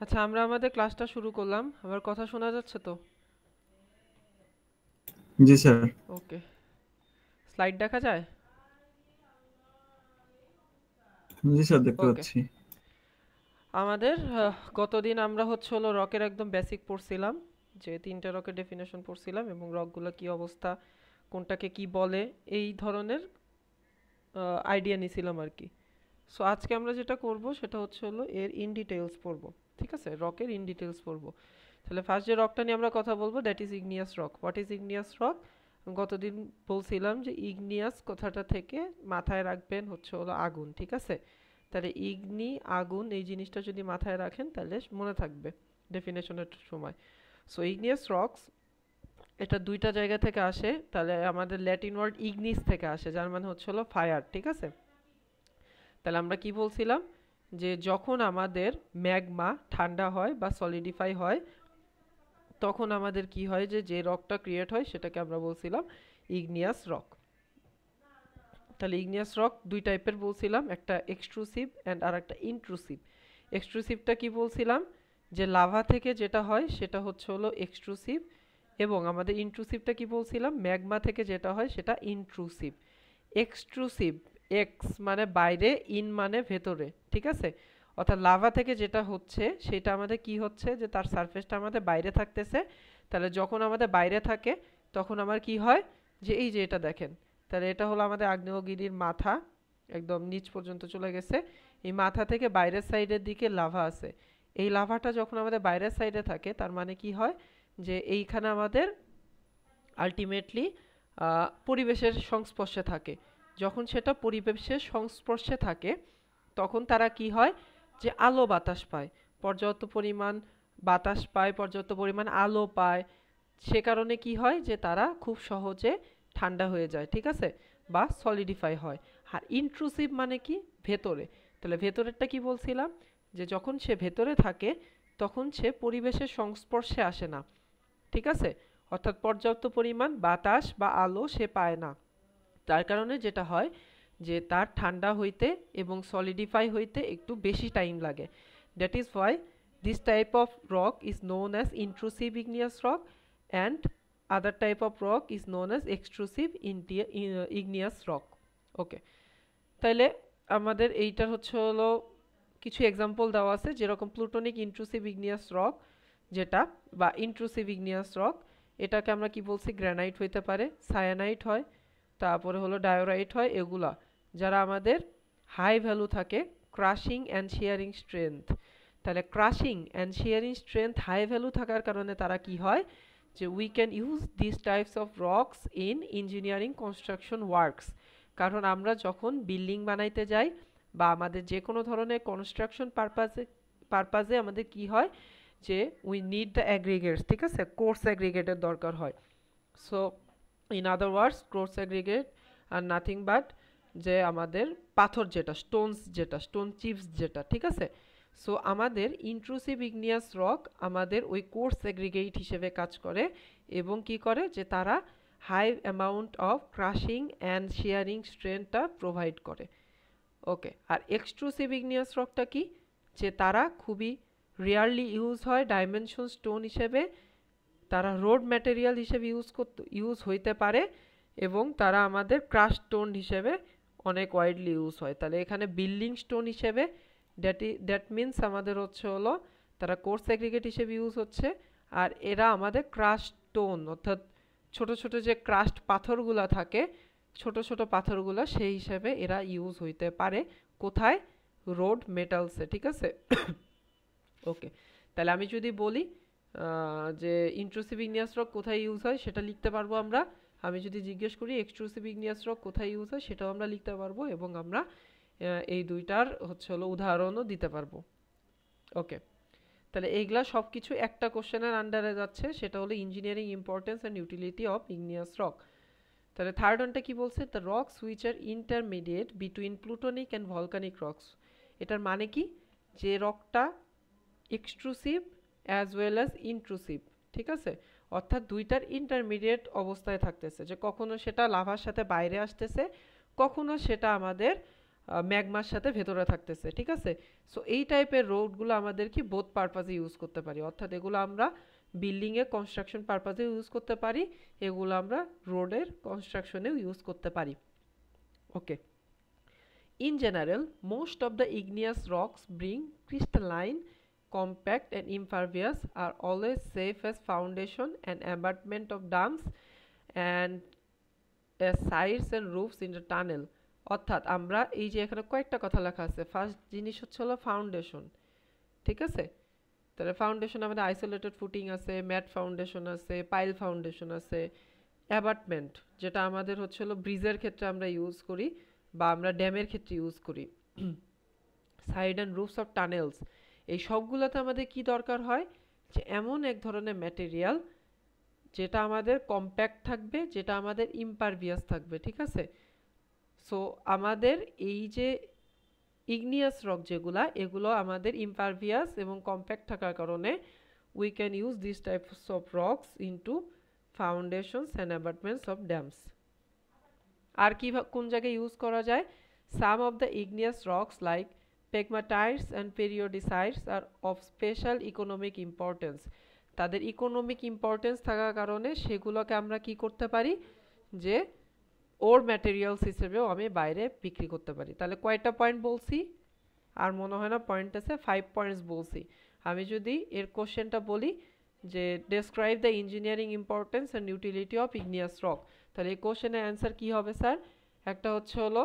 আচ্ছা, আমরা আমাদের ক্লাসটা শুরু করলাম। আমার কথা শোনা যাচ্ছে তো? জি স্যার। ওকে। স্লাইড দেখা যায়? জি স্যার, দেখতে ওকে। পাচ্ছি। আমাদের গতদিন আমরা হলো রকের একদম বেসিক পড়ছিলাম, যে তিনটা রকের ডেফিনেশন পড়ছিলাম এবং রকগুলো কি অবস্থা, কোনটাকে কি বলে, এই ধরনের আইডিয়া নিছিলাম আর কি। সো আজকে আমরা যেটা করব সেটা হলো এর ইন ডিটেইলস পড়ব। ঠিক আছে, রকের ইন ডিটেইলস পড়ব। তাহলে ফার্স্ট যে রকটা নিয়ে আমরা কথা বলবো that is igneous rock. What is igneous rock? গতদিন বলছিলাম যে ইগনিয়াস কথাটা থেকে মাথায় রাখবেন হলো আগুন। ঠিক আছে, তাহলে ইগনি আগুন এই জিনিসটা যদি মাথায় রাখেন তাহলে মনে থাকবে ডেফিনেশনের সময়। সো ইগনিয়াস রকস এটা দুইটা জায়গা থেকে আসে। তাহলে আমাদের ল্যাটিন ওয়ার্ড ইগনিস থেকে আসে, যার মানে হলো ফায়ার। ঠিক আছে, তাহলে আমরা কি বলছিলাম যে যখন আমাদের ম্যাগমা ঠান্ডা হয় বা সলিডিফাই হয় তখন আমাদের কি হয়, যে যে রকটা ক্রিয়েট হয় সেটাকে আমরা বলছিলাম ইগনিয়াস রক। তাহলে ইগনিয়াস রক দুই টাইপের বলছিলাম, একটা এক্সট্রুসিভ অ্যান্ড আর একটা ইন্ট্রুসিভ। এক্সট্রুসিভটা কি বলছিলাম, যে লাভা থেকে যেটা হয় সেটা হলো এক্সট্রুসিভ, এবং আমাদের ইন্ট্রুসিভটা কি বলছিলাম, ম্যাগমা থেকে যেটা হয় সেটা ইন্ট্রুসিভ। এক্সট্রুসিভ, এক্স মানে বাইরে, ইন মানে ভেতরে। ঠিক আছে, অর্থাৎ লাভা থেকে যেটা হচ্ছে সেটা আমাদের কি হচ্ছে, যে তার সারফেসটা আমাদের বাইরে থাকতেছে। তাহলে যখন আমাদের বাইরে থাকে তখন আমার কি হয়, যে এই যে এটা দেখেন, তাহলে এটা হলো আমাদের আগ্নেয়গিরির মাথা, একদম নিচ পর্যন্ত চলে গেছে। এই মাথা থেকে বাইরের সাইডের দিকে লাভা আছে। এই লাভাটা যখন আমাদের বাইরের সাইডে থাকে তার মানে কি হয়, যে এইখানে আমাদের আলটিমেটলি পরিবেশের সংস্পর্শে থাকে। যখন সেটা পরিবেশের সংস্পর্শে থাকে তখন তারা কি হয়, যে আলো বাতাস পায়, পর্যাপ্ত পরিমাণ বাতাস পায়, পর্যাপ্ত পরিমাণ আলো পায়। সে কারণে কি হয়, যে তারা খুব সহজে ঠান্ডা হয়ে যায়। ঠিক আছে, বা সলিডিফাই হয়। আর ইন্ট্রুসিভ মানে কি, ভেতরে। তাহলে ভেতরেরটা কি বলছিলাম, যে যখন সে ভেতরে থাকে তখন সে পরিবেশের সংস্পর্শে আসে না। ঠিক আছে, অর্থাৎ পর্যাপ্ত পরিমাণ বাতাস বা আলো সে পায় না। তার কারণে যেটা হয়, যে তার ঠান্ডা হইতে এবং সলিডিফাই হইতে একটু বেশি টাইম লাগে। That is why this type of rock is known as intrusive igneous rock, and other type of rock is known as extrusive igneous rock. Okay, তাইলে আমাদের এইটার হলো কিছু এক্সাম্পল দেওয়া আছে, যেরকম প্লুটোনিক ইন্ট্রুসিভ ইগনিয়াস রক যেটা, বা ইন্ট্রুসিভ ইগনিয়াস রক, এটাকে আমরা কি বলছি, গ্রানাইট হইতে পারে, সায়ানাইট হয়, তারপরে ডায়োরাইট হয়। এগুলা যারা আমাদের হাই ভ্যালু থাকে ক্রাশিং অ্যান্ড শেয়ারিং স্ট্রেংথ। তাহলে crushing and shearing strength high value থাকার কারণে তারা কি হয়, যে we can use this types of rocks in engineering construction works. কারণ আমরা যখন বিল্ডিং বানাইতে যাই বা আমাদের যে কোনো ধরনের কনস্ট্রাকশন পারপাজে আমাদের কি হয়, যে উই নিড দ্য অ্যাগ্রিগেটস। ঠিক আছে, কোর্স অ্যাগ্রিগেটের দরকার হয়। So in other words coarse aggregate are nothing but যে আমাদের পাথর, যেটা স্টোনস, যেটা স্টোন চিপস যেটা। ঠিক আছে, সো আমাদের ইন্ট্রুসিভ ইগনিয়াস রক আমাদের ওই কোর্স অ্যাগ্রিগেট হিসেবে কাজ করে, এবং কি করে, যে তারা high amount of crushing and shearing স্ট্রেংথটা প্রোভাইড করে। ওকে, আর এক্সট্রুসিভ ইগনিয়াস রকটা কি, যে তারা খুবই রেয়ারলি ইউজ হয় ডাইমেনশন স্টোন হিসেবে, তারা রোড ম্যাটেরিয়াল হিসেবে ইউজ হইতে পারে, এবং তারা আমাদের ক্রাশ স্টোন হিসেবে অনেক ওয়াইডলি ইউজ হয়। তাহলে এখানে বিল্ডিং স্টোন হিসেবে দ্যাট মিনস আমাদের হলো তারা কোর্স অ্যাগ্রিগেট হিসেবে ইউজ হচ্ছে, আর এরা আমাদের ক্রাশ স্টোন, অর্থাৎ ছোট ছোট যে ক্রাস্ট পাথরগুলা থাকে, ছোট ছোট পাথরগুলা সেই হিসেবে এরা ইউজ হইতে পারে। কোথায়, রোড মেটালসে। ঠিক আছে, ওকে, তাহলে আমি যদি বলি যে ইন্ট্রুসিভ ইগনিয়াস রক কোথায় ইউজ হয় সেটা লিখতে পারবো আমরা। আমি যদি জিজ্ঞেস করি এক্সট্রুসিভ ইগনিয়াস রক কোথায় ইউজ হয় সেটাও আমরা লিখতে পারবো, এবং আমরা এই দুইটার হলো উদাহরণও দিতে পারবো। ওকে, তাহলে এইগুলা সব কিছু একটা কোশ্চেনের আন্ডারে যাচ্ছে, সেটা হলো engineering importance and utility of igneous rock. তাহলে থার্ড ওয়ানটা কি বলছে, the rocks which are intermediate between plutonic and volcanic rocks. এটার মানে কি, যে রকটা extrusive as well as intrusive. ঠিক আছে, অর্থাৎ দুইটার ইন্টারমিডিয়েট অবস্থায় থাকতেছে, যে কখনো সেটা লাভার সাথে বাইরে আসতেছে, কখনো সেটা আমাদের ম্যাগমার সাথে ভেতরে থাকতেছে, ঠিক আছে? সো এই টাইপের রোডগুলো আমাদের কি বোথ পারপাজে ইউজ করতে পারি, অর্থাৎ এগুলো আমরা বিল্ডিংয়ে কনস্ট্রাকশন পারপাজে ইউজ করতে পারি, এগুলো আমরা রোডের কনস্ট্রাকশনেও ইউজ করতে পারি। ওকে, in general, most of the igneous rocks being crystalline, compact and impervious are always safe as foundation and abutment of dams and as sides and roofs in the tunnel. অর্থাৎ আমরা এই যে এখানে কয়েকটা কথা লেখা আছে, ফার্স্ট জিনিস হচ্ছে হলো ফাউন্ডেশন, ঠিক আছে? তাহলে ফাউন্ডেশন আমাদের আইসোলেটেড ফুটিং আছে, ম্যাট ফাউন্ডেশন আছে, পাইল ফাউন্ডেশন আছে, অ্যাবাটমেন্ট যেটা আমাদের হচ্ছে হলো ব্রিজের ক্ষেত্রে আমরা ইউজ করি বা আমরা ড্যামের ক্ষেত্রে ইউজ করি, side and roofs of tunnels, এই সবগুলোতে আমাদের কি দরকার হয়, যে এমন এক ধরনের ম্যাটেরিয়াল যেটা আমাদের কম্প্যাক্ট থাকবে, যেটা আমাদের ইম্পারভিয়াস থাকবে, ঠিক আছে? সো আমাদের এই যে ইগনিয়াস রক যেগুলা, এগুলো আমাদের ইম্পারভিয়াস এবং কম্প্যাক্ট থাকার কারণে we can use this types of rocks into foundations and abutments of dams. আর কি কোন জায়গায় ইউজ করা যায়? Some of the igneous rocks like pegmatites and peridotites are of special economic importance, তাদের ইকোনমিক ইম্পর্টেন্স থাকার কারণে সেগুলোকে আমরা কি করতে পারি, যে ওর ম্যাটেরিয়ালস হিসেবেও আমি বাইরে বিক্রি করতে পারি। তাহলে কয়টা পয়েন্ট বলছি? আর মনে হয় না পয়েন্ট আছে, 5 পয়েন্টস বলছি। আমি যদি এর কোশ্চেনটা বলি যে describe the engineering importance and utility of igneous rock, তাহলে এই কোশ্চেনের অ্যান্সার কি হবে স্যার? একটা হচ্ছে হলো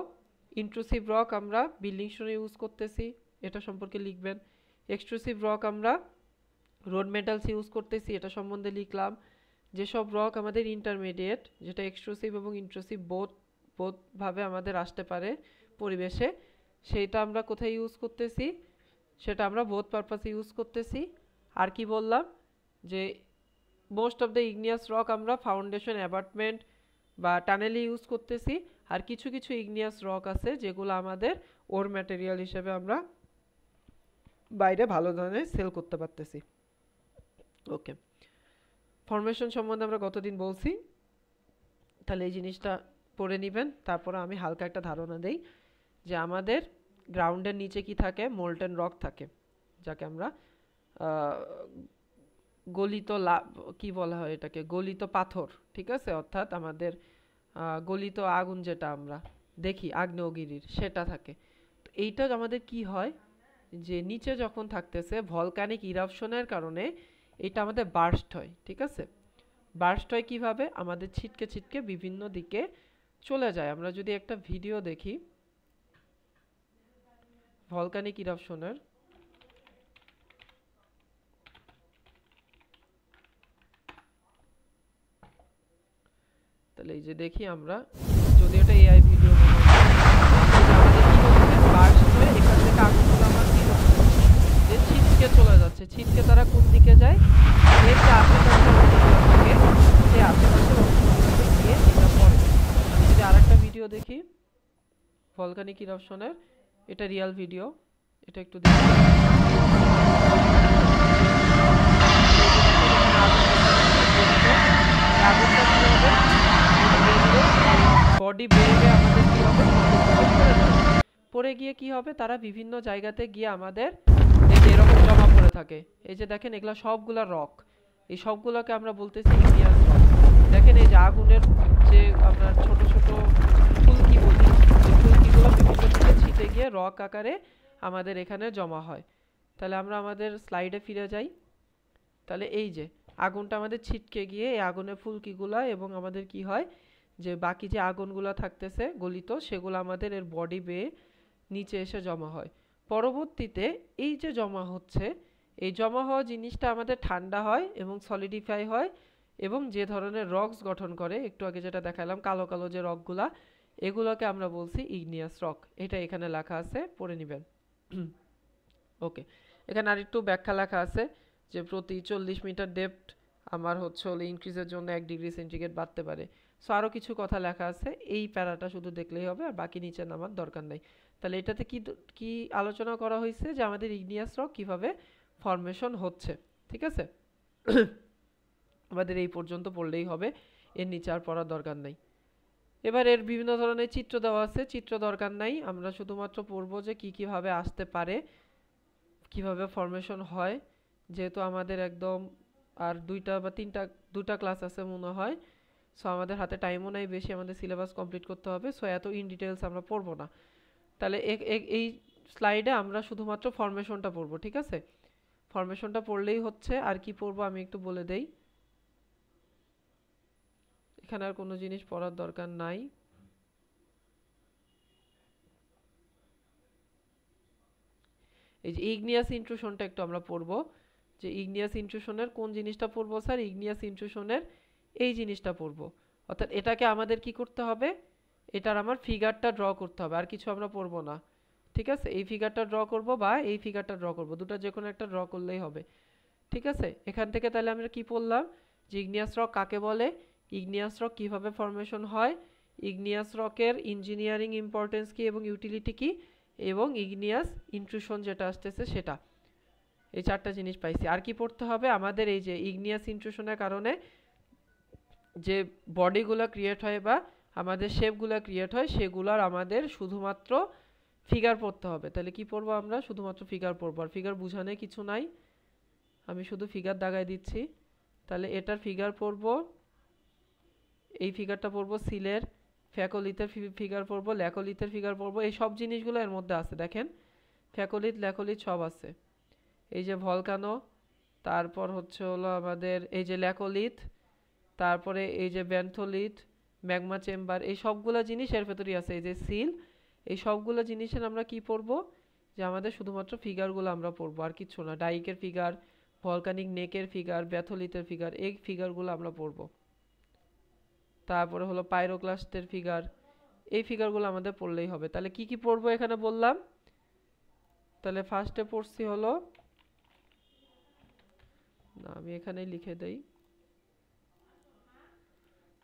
ইন্ট্রুসিভ রক আমরা বিল্ডিং শোনে ইউজ করতেছি, এটা সম্পর্কে লিখবেন। এক্সট্রুসিভ রক আমরা রোড মেটালস ইউজ করতেছি, এটা সম্বন্ধে লিখলাম। যেসব রক আমাদের ইন্টারমিডিয়েট, যেটা এক্সট্রুসিভ এবং ইন্ট্রুসিভ বোথভাবে আমাদের আসতে পারে পরিবেশে, সেইটা আমরা কোথায় ইউজ করতেছি, সেটা আমরা বোথ পারপাসে ইউজ করতেছি। আর কি বললাম, যে most of the igneous rock আমরা ফাউন্ডেশন, অ্যাবাটমেন্ট বা টানেলে ইউজ করতেছি, আর কিছু কিছু ইগনিয়াস রক আছে যেগুলো আমাদের ওর ম্যাটেরিয়াল হিসেবে আমরা বাইরে ভালো ধরনের সেল করতে পারতেছি। ওকে, ফরমেশন সম্বন্ধে আমরা কতদিন বলছি, তাহলে এই জিনিসটা পড়ে নেবেন। তারপর আমি হালকা একটা ধারণা দেই যে আমাদের গ্রাউন্ডের নিচে কি থাকে, মোল্টেন রক থাকে, যাকে আমরা গলিত কি বলা হয় এটাকে, গলিত পাথর, ঠিক আছে? অর্থাৎ আমাদের গলিত আগুন যেটা আমরা দেখি আগ্নেয়গিরির, সেটা থাকে। তো এইটা আমাদের কি হয়, যে নিচে যখন থাকতেছে ভলকানিক ইরাপশনের কারণে এটা আমাদের বার্স্ট হয়, ঠিক আছে? বার্স্ট হয় কিভাবে, আমাদের ছিটকে ছিটকে বিভিন্ন দিকে চলে যায়। আমরা যদি একটা ভিডিও দেখি ভলকানিক ইরাপশনের, তাহলে এই যে দেখি আমরা, যদি এটা এআই ভিডিও মনে হয়, আমাদের কি হচ্ছে, বার্স্ট হয়ে এখান থেকে আগুনগুলো আমার কি হচ্ছে, যে ছিটকে চলে যাচ্ছে। ছিটকে তারা কোন দিকে যায়, এর যে আশেপাশের অঞ্চলগুলো থাকে সেই আশেপাশের অঞ্চলগুলোতে গিয়ে এটা পড়ে। আমি যদি আরেকটা ভিডিও দেখি ভলকানিক ইরাপশনের, এটা রিয়েল ভিডিও, এটা একটু দেখি। আগুনটা কি হবে, বডি বেয়ে আমাদের কি হবে, পড়ে গিয়ে কি হবে, তারা বিভিন্ন জায়গাতে গিয়ে আমাদের এই যে এরকম জমা পড়ে থাকে। এই যে দেখেন এগুলা সবগুলা রক, এই সবগুলোকে আমরা বলতেছি ইগনিয়াস রক। দেখেন এই যে আগুনের যে আমরা ছোট ছোট ফুলকি বলি, এই ফুলকিগুলো বিভিন্ন দিকে ছিটে গিয়ে রক আকারে আমাদের এখানে জমা হয়। তাহলে আমরা আমাদের স্লাইডে ফিরে যাই। তাহলে এই যে আগুনটা আমাদের ছিটকে গিয়ে এই আগুনের ফুলকিগুলা এবং আমাদের কি হয়, যে বাকি যে আগুনগুলো থাকতেছে গলিত, সেগুলো আমাদের এর বডি বেয়ে নিচে এসে জমা হয়। পরবর্তীতে এই যে জমা হচ্ছে, এই জমা হওয়া জিনিসটা আমাদের ঠান্ডা হয় এবং সলিডিফাই হয় এবং যে ধরনের রকস গঠন করে, একটু আগে যেটা দেখালাম কালো কালো যে রকগুলা, এগুলোকে আমরা বলছি ইগনিয়াস রক। এটা এখানে লেখা আছে, পড়ে নেবেন। ওকে, এখানে আরেকটু ব্যাখ্যা লেখা আছে যে প্রতি 40 মিটার ডেপথ আমার হচ্ছে হলো ইনক্রিজের জন্য 1 ডিগ্রি সেন্টিগ্রেড বাড়তে পারে। সো আরও কিছু কথা লেখা আছে, এই প্যারাটা শুধু দেখলেই হবে, আর বাকি নিচে নামার দরকার নাই। তাহলে এটাতে কি কি আলোচনা করা হয়েছে, যে আমাদের ইগনিয়াস রক কিভাবে ফরমেশন হচ্ছে, ঠিক আছে? আমাদের এই পর্যন্ত পড়লেই হবে, এর নিচে আর পড়ার দরকার নাই। এবার এর বিভিন্ন ধরনের চিত্র দেওয়া আছে, চিত্র দরকার নাই, আমরা শুধুমাত্র পড়বো যে কি কিভাবে আসতে পারে, কিভাবে ফরমেশন হয়, যেহেতু আমাদের একদম আর দুটা ক্লাস আছে মনে হয়। সো আমাদের হাতে টাইমও নাই বেশি, আমাদের সিলেবাস কমপ্লিট করতে হবে, সো এত ইন ডিটেলস আমরা পড়বো না। তাহলে এই স্লাইডে আমরা শুধুমাত্র ফরমেশনটা পড়বো, ঠিক আছে? ফরমেশনটা পড়লেই হচ্ছে। আর কি পড়বো আমি একটু বলে দেই, এখানে আর কোনো জিনিস পড়ার দরকার নাই। এই যে ইগনিয়াস ইন্ট্রুশনটা একটু আমরা পড়বো, যে ইগনিয়াস ইন্ট্রুশনের কোন জিনিসটা পড়বো স্যার? ইগনিয়াস ইন্ট্রুশনের এই জিনিসটা পড়বো। অর্থাৎ এটাকে আমাদের কি করতে হবে, এটার আমার ফিগারটা ড্র করতে হবে, আর কিছু আমরা পড়বো না, ঠিক আছে? এই ফিগারটা ড্র করব বা এই ফিগারটা ড্র করব, দুটো যে কোনো একটা ড্র করলেই হবে, ঠিক আছে? এখান থেকে তাহলে আমরা কি পড়লাম, যে ইগনিয়াস রক কাকে বলে, ইগনিয়াস রক কিভাবে ফরমেশন হয়, ইগনিয়াস রকের ইঞ্জিনিয়ারিং ইম্পর্টেন্স কি এবং ইউটিলিটি কি, এবং ইগনিয়াস ইন্ট্রুশন যেটা আসতেছে সেটা। এই চারটা জিনিস পাইছি। আর কি পড়তে হবে আমাদের, এই যে ইগনিয়াস ইন্ট্রুশনের কারণে যে বডিগুলো ক্রিয়েট হয় বা আমাদের শেপগুলো ক্রিয়েট হয়, সেগুলোর আমাদের শুধুমাত্র ফিগার পড়তে হবে। তাহলে কি পড়বো আমরা? শুধুমাত্র ফিগার পড়বো, আর ফিগার বুঝানে কিছু নাই, আমি শুধু ফিগার দাগাই দিচ্ছি। তাহলে এটার ফিগার পড়বো, এই ফিগারটা পড়বো সিলের, ফ্যাকোলিথের ফিগার পড়বো, ল্যাকোলিথের ফিগার পড়বো, এই সব জিনিসগুলো এর মধ্যে আছে, দেখেন ফ্যাকোলিথ ল্যাকোলিথ সব আছে। এই যে ভলকানো, তারপর হচ্ছে হলো আমাদের এই যে ল্যাকোলিথ, তারপরে এই যে ব্যান্থোলিথ, ম্যাগমা চেম্বার, এই সবগুলা জিনিস এর ভেতরেই আছে। এই যে সিল, এই সবগুলো জিনিসের আমরা কি পড়বো, যে আমাদের শুধুমাত্র ফিগারগুলো আমরা পড়বো, আর কিছু না। ডাইকের ফিগার, ভলকানিক নেকের ফিগার, ব্যাথোলিথের ফিগার, এই ফিগারগুলো আমরা পড়বো। তারপরে হলো পাইরোক্লাস্টের ফিগার, এই ফিগারগুলো আমাদের পড়লেই হবে। তাহলে কি কি পড়বো এখানে বললাম, তাহলে ফার্স্টে পড়ছি হলো, না আমি এখানেই লিখে দেই,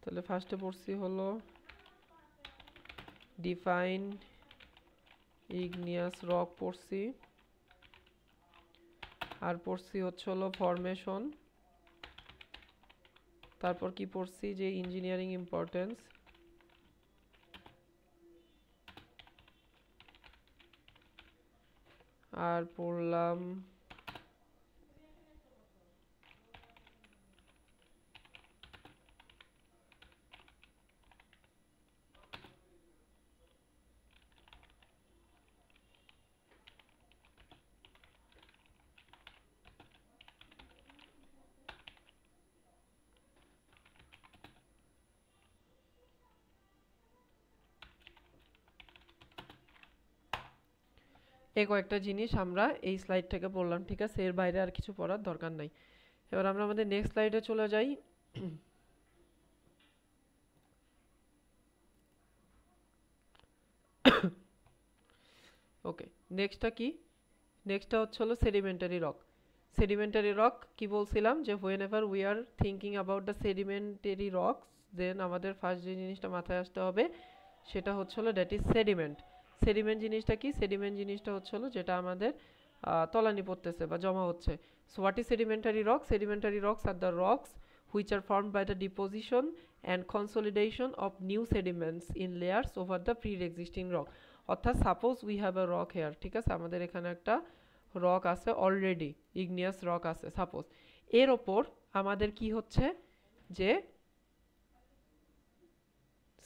তাহলে ফার্স্টে পড়ছি হলো ডিফাইন ইগনিয়াস রক পড়ছি, আর পড়ছি হচ্ছে হলো ফরমেশন, তারপর কি পড়ছি, যে ইঞ্জিনিয়ারিং ইম্পর্টেন্স, আর পড়লাম এই কয়েকটা জিনিস আমরা এই স্লাইড থেকে পড়লাম, ঠিক আছে? এর বাইরে আর কিছু পড়ার দরকার নাই। এবার আমরা আমাদের নেক্সট স্লাইডে চলে যাই। ওকে, নেক্সটটা কি, নেক্সটটা হচ্ছে হলো সেডিমেন্টারি রক। সেডিমেন্টারি রক কি বলছিলাম, যে whenever we are thinking about the sedimentary rocks, then আমাদের ফার্স্ট যে জিনিসটা মাথায় আসতে হবে সেটা হচ্ছে হলো দ্যাট ইজ সেডিমেন্ট। সেডিমেন্ট জিনিসটা কি, সেডিমেন্ট জিনিসটা হচ্ছে হলো যেটা আমাদের তলানি পড়তেছে বা জমা হচ্ছে। So what is sedimentary rock? Sedimentary rocks are the rocks which are formed by the deposition and consolidation of new sediments in layers over the pre-existing rock. অর্থাৎ suppose we have a rock here, ঠিক আছে? আমাদের এখানে একটা rock আছে already, igneous rock আছে suppose, এর ওপর আমাদের কি হচ্ছে, যে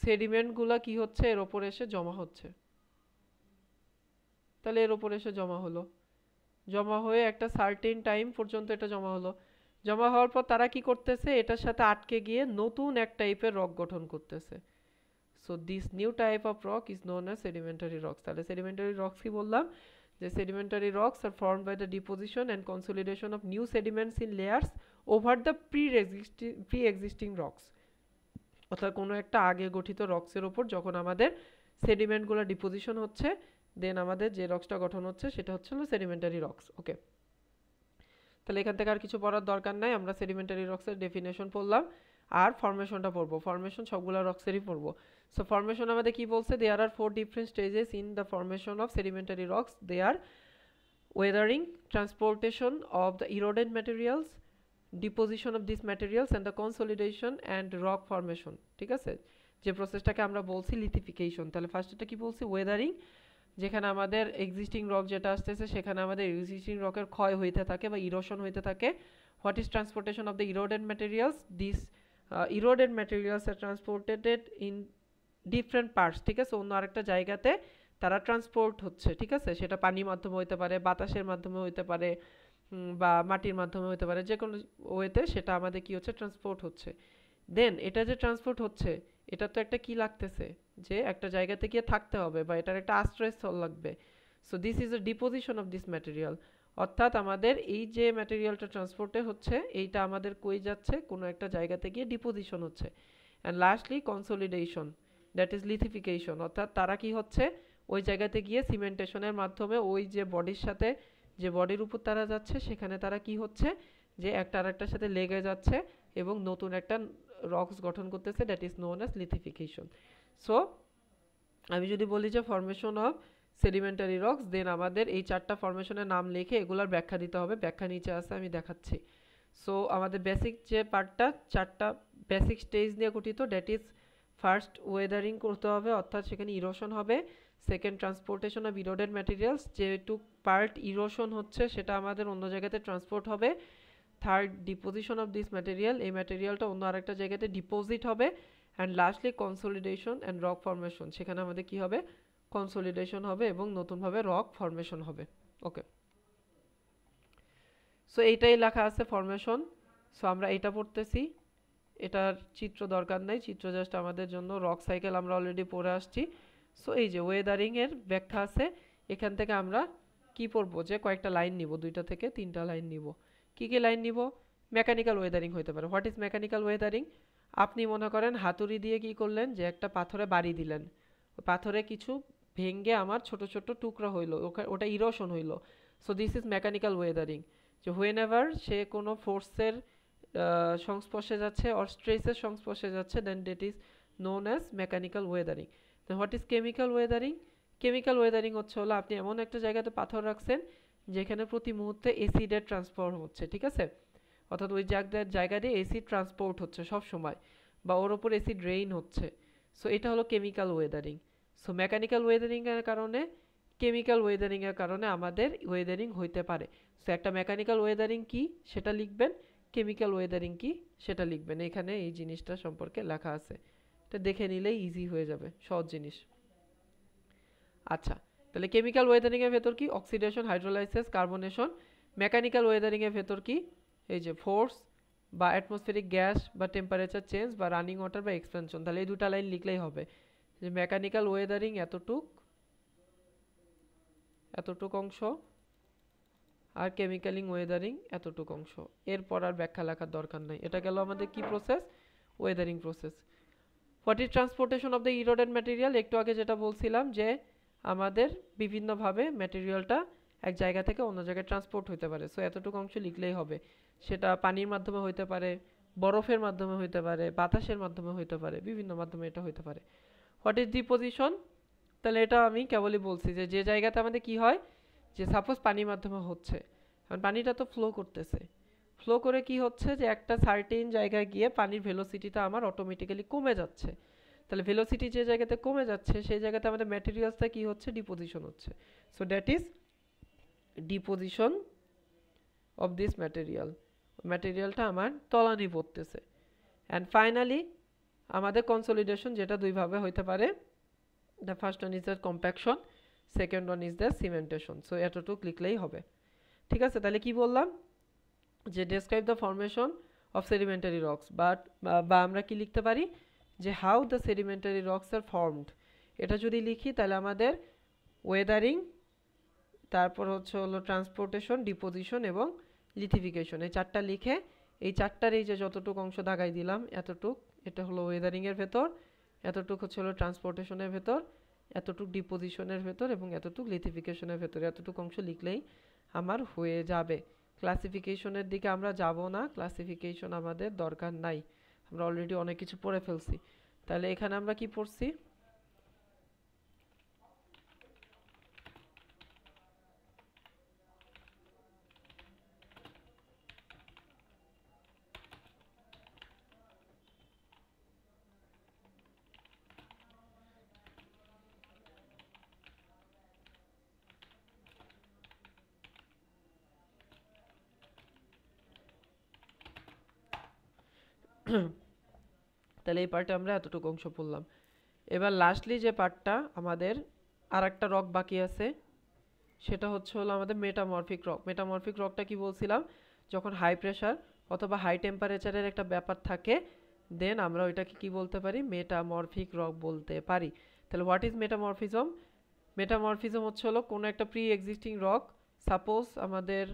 সেডিমেন্টগুলা কি হচ্ছে, এর ওপর এসে জমা হচ্ছে। তাহলে এর ওপর এসে জমা হলো, জমা হয়ে একটা সার্টেন টাইম পর্যন্ত এটা জমা হলো, জমা হওয়ার পর তারা কি করতেছে, এটার সাথে আটকে গিয়ে নতুন এক টাইপের রক গঠন করতেছে। So this new type of rock is known as sedimentary rocks. তাহলে সেডিমেন্টারি রকস কি বললাম, যে sedimentary rocks are formed by the deposition and consolidation of new sediments in layers over the pre existing rocks. অর্থাৎ কোনো একটা আগে গঠিত রক্সের ওপর যখন আমাদের সেডিমেন্টগুলো ডিপোজিশন হচ্ছে, দেন আমাদের যে রক্সটা গঠন হচ্ছে সেটা হচ্ছে হলো সেডিমেন্টারি রক্স। ওকে, তাহলে এখান থেকে আর কিছু পড়ার দরকার নাই, আমরা সেডিমেন্টারি রক্সের ডেফিনেশন পড়লাম আর ফরমেশনটা পড়বো। ফরমেশন সবগুলো রক্সেরই পড়বো। সো ফরমেশন আমাদের কি বলছে, there are 4 different stages in the formation of sedimentary rocks. They are weathering, transportation of the eroded materials, deposition of these materials and the consolidation and rock formation, ঠিক আছে? যে প্রসেসটাকে আমরা বলছি লিথিফিকেশন। তাহলে ফার্স্ট এটা কি বলছি, ওয়েদারিং, যেখানে আমাদের এক্সিস্টিং রক যেটা আসতেছে সেখানে আমাদের এক্সিস্টিং রকের ক্ষয় হইতে থাকে বা ইরোশন হইতে থাকে। What is transportation of the eroded materials, this eroded materials are transported in different parts, ঠিক আছে, অন্য আরেকটা জায়গাতে তারা ট্রান্সপোর্ট হচ্ছে, ঠিক আছে, সেটা পানির মাধ্যমে হইতে পারে, বাতাসের মাধ্যমে হইতে পারে, বা মাটির মাধ্যমে হইতে পারে, যে কোনো ওয়েতে সেটা আমাদের কি হচ্ছে, ট্রান্সপোর্ট হচ্ছে। দেন এটা যে ট্রান্সপোর্ট হচ্ছে, এটা তো একটা কি লাগতেছে, যে একটা জায়গাতে গিয়ে থাকতে হবে বা এটার একটা আশ্রয়স্থল লাগবে। So this is a deposition of this material, অর্থাৎ আমাদের এই যে ম্যাটেরিয়ালটা ট্রান্সপোর্টে হচ্ছে এইটা আমাদের কই যাচ্ছে, কোনো একটা জায়গাতে গিয়ে ডিপোজিশন হচ্ছে। And lastly consolidation, that is lithification, অর্থাৎ তারা কি হচ্ছে ওই জায়গাতে গিয়ে সিমেন্টেশনের মাধ্যমে ওই যে বডির সাথে, যে বডির উপর তারা যাচ্ছে সেখানে তারা কি হচ্ছে, যে একটা আরেকটার সাথে লেগে যাচ্ছে এবং নতুন একটা রক্স গঠন করতেছে, that is known as lithification. So আমি যদি বলি যে formation of sedimentary rocks, then আমাদের এই চারটা ফরমেশনের নাম লিখে এগুলার ব্যাখ্যা দিতে হবে, ব্যাখ্যা নিচে আছে আমি দেখাচ্ছি। সো আমাদের বেসিক যে পার্টটা, চারটা বেসিক স্টেজ নিয়ে গঠিত, দ্যাট ইজ ফার্স্ট ওয়েদারিং করতে হবে, অর্থাৎ সেখানে ইরোশন হবে। Second transportation of eroded materials, যেটুক পার্ট ইরোশন হচ্ছে সেটা আমাদের অন্য জায়গাতে ট্রান্সপোর্ট হবে। Third deposition of this material, এই ম্যাটেরিয়ালটা অন্য আরেকটা জায়গাতে ডিপোজিট হবে। And lastly consolidation and rock formation, সেখানে আমাদের কি হবে, কনসোলিডেশন হবে এবং নতুনভাবে রক ফরমেশন হবে। ওকে, সো এইটাই লেখা আছে ফরমেশন। সো আমরা এটা পড়তেছি, এটার চিত্র দরকার নাই, চিত্র জাস্ট আমাদের জন্য, রক সাইকেল আমরা অলরেডি পড়ে আসছি। সো এই যে ওয়েদারিং এর ব্যাখ্যা আছে, এখান থেকে আমরা কি পড়বো, যে কয়েকটা লাইন নিব, 2টা থেকে 3টা লাইন নিব। কি কি লাইন নিব, মেকানিক্যাল ওয়েদারিং হইতে পারে। হোয়াট ইজ মেকানিক্যাল ওয়েদারিং, আপনি মনে করেন হাতুড়ি দিয়ে কি করলেন, যে একটা পাথরে বাড়ি দিলেন, পাথরে কিছু ভেঙ্গে আমার ছোট ছোট টুকরা হইলো, ওটা ইরোশন হইলো। So this is mechanical weathering, যে হোয়েন এভার সে কোনো ফোর্সের সংস্পর্শে যাচ্ছে অর স্ট্রেসের সংস্পর্শে যাচ্ছে, then that is known as mechanical weathering. Then what is chemical weathering, chemical weathering হচ্ছে হলো আপনি এমন একটা জায়গাতে পাথর রাখছেন যেখানে প্রতি মুহূর্তে অ্যাসিডের ট্রান্সফার হচ্ছে, ঠিক আছে, অর্থাৎ ওই জায়গা দিয়ে অ্যাসিড ট্রান্সপোর্ট হচ্ছে সব সময়, বা ওর ওপর অ্যাসিড রেইন হচ্ছে। সো এটা হলো chemical Wuthering. So mechanical Wuthering এর কারণে, কেমিক্যাল ওয়েদারিং এর কারণে আমাদের ওয়েদারিং হইতে পারে। সো একটা মেকানিক্যাল ওয়েদারিং কি সেটা লিখবেন, কেমিক্যাল ওয়েদারিং কি সেটা লিখবেন, এখানে এই জিনিসটা সম্পর্কে লেখা আছে, এটা দেখে নিলেই ইজি হয়ে যাবে, সহজ জিনিস। আচ্ছা, তাহলে কেমিক্যাল ওয়েদারিং এর ভেতর কি, oxidation, hydrolysis, carbonation. Mechanical Wuthering এর ভেতর কি, এই যে ফোর্স বা অ্যাটমসফেরিক গ্যাস বা টেম্পারেচার চেঞ্জ বা রানিং ওয়াটার বা এক্সপেনশন। তাহলে এই দুটা লাইন লিখলেই হবে, যে মেকানিক্যাল ওয়েদারিং এতটুক অংশ, আর কেমিক্যালিং ওয়েদারিং এতটুক অংশ। এরপর আর ব্যাখ্যা লেখার দরকার নাই, এটা গেল আমাদের কি process, Wuthering process. What is transportation of the eroded material, একটু আগে যেটা বলছিলাম যে আমাদের বিভিন্নভাবে ম্যাটেরিয়ালটা এক জায়গা থেকে অন্য জায়গায় ট্রান্সপোর্ট হতে পারে। সো এতটুকু অংশ লিখলেই হবে, সেটা পানির মাধ্যমে হইতে পারে, বরফের মাধ্যমে হইতে পারে, বাতাসের মাধ্যমে হইতে পারে, বিভিন্ন মাধ্যমে এটা হইতে পারে। হোয়াট ইজ ডিপোজিশন, তাহলে এটা আমি কেবলই বলছি যে যে জায়গাতে আমাদের কি হয়, যে সাপোজ পানির মাধ্যমে হচ্ছে, কারণ পানিটা তো ফ্লো করতেছে, ফ্লো করে কি হচ্ছে, যে একটা সার্টেন জায়গায় গিয়ে পানির ভেলোসিটিটা আমার অটোমেটিক্যালি কমে যাচ্ছে। তাহলে ভেলোসিটি যে জায়গাতে কমে যাচ্ছে সেই জায়গাতে আমাদের ম্যাটেরিয়ালসটা কি হচ্ছে, ডিপোজিশন হচ্ছে। So that is deposition of this material, ম্যাটেরিয়ালটা আমার তলানি পড়তেছে। অ্যান্ড ফাইনালি আমাদের কনসলিডেশন, যেটা দুইভাবে হইতে পারে, the first one is the compaction, second one is the cementation. So এতটুকু লিখলেই হবে, ঠিক আছে। তাহলে কি বললাম, যে describe the formation of sedimentary rocks, বা আমরা কি লিখতে পারি, যে how the sedimentary rocks are formed. এটা যদি লিখি তাহলে আমাদের ওয়েদারিং, তারপর হচ্ছে হলো ট্রান্সপোর্টেশন, ডিপোজিশন এবং লিথিফিকেশন, এই চারটা লিখে এই চারটার এই যে যতটুকু অংশ দাগাই দিলাম, এতটুক এটা হলো ওয়েদারিংয়ের ভেতর, এতটুকু হচ্ছে হলো ট্রান্সপোর্টেশনের ভেতর, এতটুক ডিপোজিশনের ভেতর এবং এতটুক লিথিফিকেশনের ভেতর, এতটুকু অংশ লিখলেই আমার হয়ে যাবে। ক্লাসিফিকেশনের দিকে আমরা যাব না, ক্লাসিফিকেশন আমাদের দরকার নাই, আমরা অলরেডি অনেক কিছু পড়ে ফেলছি। তাহলে এখানে আমরা কি পড়ছি, তাহলে এই পার্টে আমরা এতটুকু অংশ পড়লাম। এবার লাস্টলি যে পার্টটা আমাদের আর একটা রক বাকি আছে, সেটা হচ্ছে হলো আমাদের মেটামরফিক রক। মেটামরফিক রকটা কি বলছিলাম, যখন হাই প্রেশার অথবা হাই টেম্পারেচারের একটা ব্যাপার থাকে, দেন আমরা ওইটাকে কি বলতে পারি, মেটামরফিক রক বলতে পারি। তাহলে হোয়াট ইজ মেটামরফিজম? মেটামরফিজম হচ্ছে হলো কোনো একটা প্রি এক্সিস্টিং রক, সাপোজ আমাদের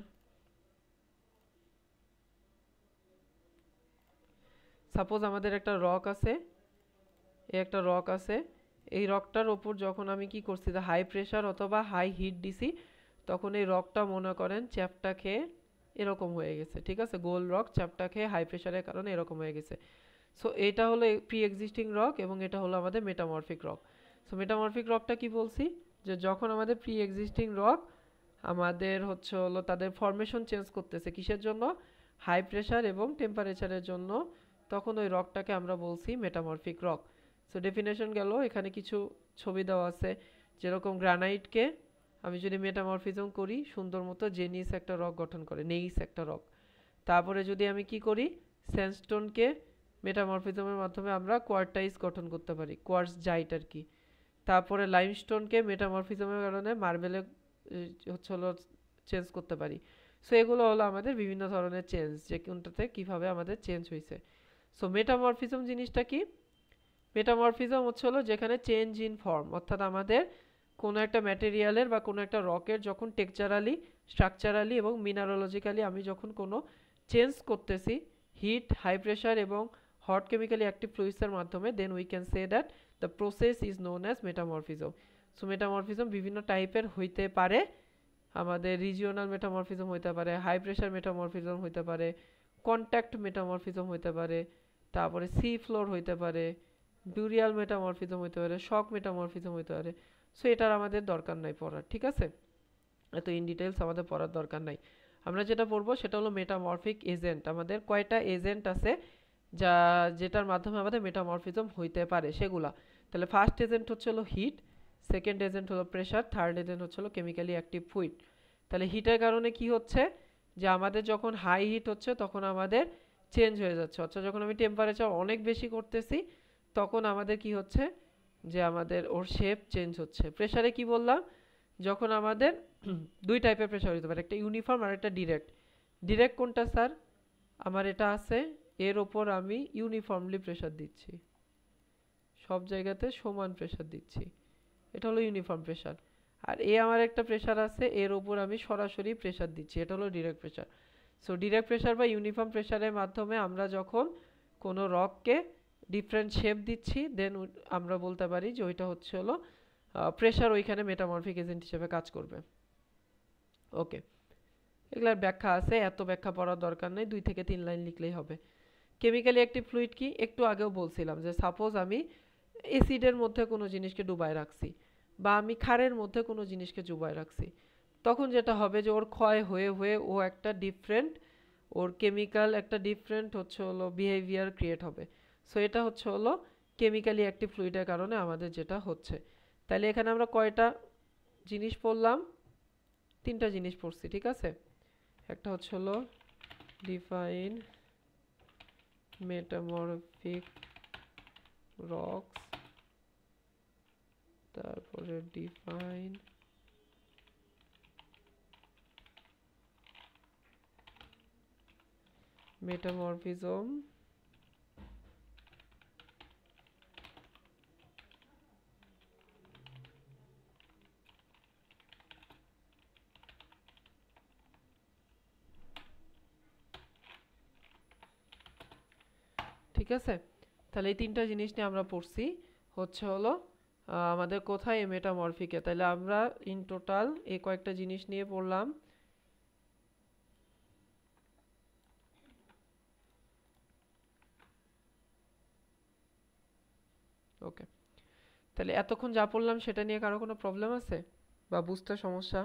একটা রক আছে, একটা রক আছে, এই রকটার ওপর যখন আমি কি করছি, হাই প্রেশার অথবা হাই হিট দিছি, তখন এই রকটা মনে করেন চ্যাপটা খেয়ে এরকম হয়ে গেছে, ঠিক আছে, গোল রক চ্যাপটা খেয়ে হাই প্রেশারের কারণে এরকম হয়ে গেছে। সো এটা হলো প্রি এক্সিস্টিং রক এবং এটা হলো আমাদের মেটামরফিক রক। সো মেটামরফিক রকটা কি বলছি, যে যখন আমাদের প্রি এক্সিস্টিং রক আমাদের হচ্ছে হলো তাদের ফরমেশন চেঞ্জ করতেছে কিসের জন্য, হাই প্রেশার এবং টেম্পারেচারের জন্য, তখন ওই রকটাকে আমরা বলছি মেটামরফিক রক। সো ডেফিনেশন গেল, এখানে কিছু ছবি দেওয়া আছে, যেরকম গ্রানাইটকে আমি যদি মেটামরফিজম করি সুন্দর মতো জেনিস একটা রক গঠন করে, নেইস একটা রক। তারপরে যদি আমি কি করি, স্যান্ডস্টোনকে মেটামরফিজমের মাধ্যমে আমরা কোয়ার্টাইজ গঠন করতে পারি, কোয়ার্টজ জাইট আর কি। তারপরে লাইমস্টোনকে মেটামরফিজমের কারণে মার্বেলে হচ্ছে হলো চেঞ্জ করতে পারি। সো এগুলো হলো আমাদের বিভিন্ন ধরনের চেঞ্জ, যে কোনটাতে কীভাবে আমাদের চেঞ্জ হয়েছে। সো মেটামরফিজম জিনিসটা কি, মেটামরফিজম হচ্ছে হলো যেখানে চেঞ্জ ইন ফর্ম, অর্থাৎ আমাদের কোনো একটা ম্যাটেরিয়ালের বা কোনো একটা রকের যখন টেক্সচারালি, স্ট্রাকচারালি এবং মিনারোলজিক্যালি আমি যখন কোনো চেঞ্জ করতেছি হিট, হাই প্রেশার এবং হট কেমিক্যালি অ্যাক্টিভ ফ্লুইডসের মাধ্যমে, then we can say that the process is known as metamorphism. So metamorphism বিভিন্ন টাইপের হইতে পারে, আমাদের রিজিওনাল মেটামরফিজম হইতে পারে, হাই প্রেশার মেটামরফিজম হইতে পারে, কন্ট্যাক্ট মেটামরফিজম হইতে পারে, তারপরে সি ফ্লোর হইতে পারে, বিউরিয়াল মেটামরফিজম হইতে পারে, শক মেটামরফিজম হইতে পারে। সো এটার আমাদের দরকার নাই পড়ার, ঠিক আছে, এত ইন ডিটেলস আমাদের পড়ার দরকার নাই। আমরা যেটা পড়বো সেটা হলো মেটামরফিক এজেন্ট, আমাদের কয়টা এজেন্ট আছে যা যেটার মাধ্যমে আমাদের মেটামরফিজম হইতে পারে সেগুলা। তাহলে ফার্স্ট এজেন্ট হচ্ছে হলো হিট, সেকেন্ড এজেন্ট হলো প্রেশার, থার্ড এজেন্ট হচ্ছে হলো কেমিক্যালি অ্যাক্টিভ ফ্লুইড। তাহলে হিটের কারণে কি হচ্ছে, যে আমাদের যখন হাই হিট হচ্ছে তখন আমাদের চেঞ্জ হয়ে যাচ্ছে, অর্থাৎ যখন আমি টেম্পারেচার অনেক বেশি করতেছি তখন আমাদের কি হচ্ছে, যে আমাদের ওর শেপ চেঞ্জ হচ্ছে। প্রেশারে কি বললাম, যখন আমাদের দুই টাইপের প্রেশার হতে পারে, একটা ইউনিফর্ম আর একটা ডিরেক্ট। ডিরেক্ট কোনটা স্যার, আমার এটা আছে, এর ওপর আমি ইউনিফর্মলি প্রেশার দিচ্ছি, সব জায়গাতে সমান প্রেশার দিচ্ছি, এটা হলো ইউনিফর্ম প্রেশার। আর আমার একটা প্রেশার আছে, এর ওপর আমি সরাসরি প্রেশার দিচ্ছি, এটা হলো direct pressure. So direct pressure বা ইউনিফর্ম প্রেশারের মাধ্যমে আমরা যখন কোনো রককে ডিফারেন্ট শেপ দিচ্ছি, দেন আমরা বলতে পারি যে ওইটা হচ্ছে হলো প্রেশার, ওইখানে মেটামরফিক এজেন্ট হিসেবে কাজ করবে। ওকে, এগুলার ব্যাখ্যা আছে, এত ব্যাখ্যা পড়ার দরকার নেই, 2 থেকে 3 লাইন লিখলেই হবে। কেমিক্যালি অ্যাক্টিভ ফ্লুইড কি, একটু আগেও বলছিলাম যে সাপোজ আমি অ্যাসিডের মধ্যে কোনো জিনিসকে ডুবায় রাখছি বা আমি ক্ষারের মধ্যে কোনো জিনিসকে ডুবায় রাখছি, তখন যেটা হবে যে ওর ক্ষয় হয়ে হয়ে ও একটা ডিফারেন্ট, ওর কেমিক্যাল একটা ডিফারেন্ট হচ্ছে হলো বিহেভিয়ার ক্রিয়েট হবে। সো এটা হচ্ছে হলো কেমিক্যালি অ্যাক্টিভ ফ্লুইডের কারণে আমাদের যেটা হচ্ছে। তাহলে এখানে আমরা কয়টা জিনিস পড়লাম, 3টা জিনিস পড়ছি, ঠিক আছে। একটা হচ্ছে হলো ডিফাইন মেটামরফিক রক্স, তারপরে ডিফাইন মেটামরফিজম, ঠিক আছে। তাহলে এই 3টা জিনিস নিয়ে আমরা পড়ছি হচ্ছে হলো আমাদের কোথায় মেটামরফিকে। তাহলে আমরা ইন টোটাল এই কয়েকটা জিনিস নিয়ে পড়লাম। ওকে, তাহলে এতক্ষণ যা পড়লাম সেটা নিয়ে কারো কোনো প্রবলেম আছে বা বুঝতে সমস্যা?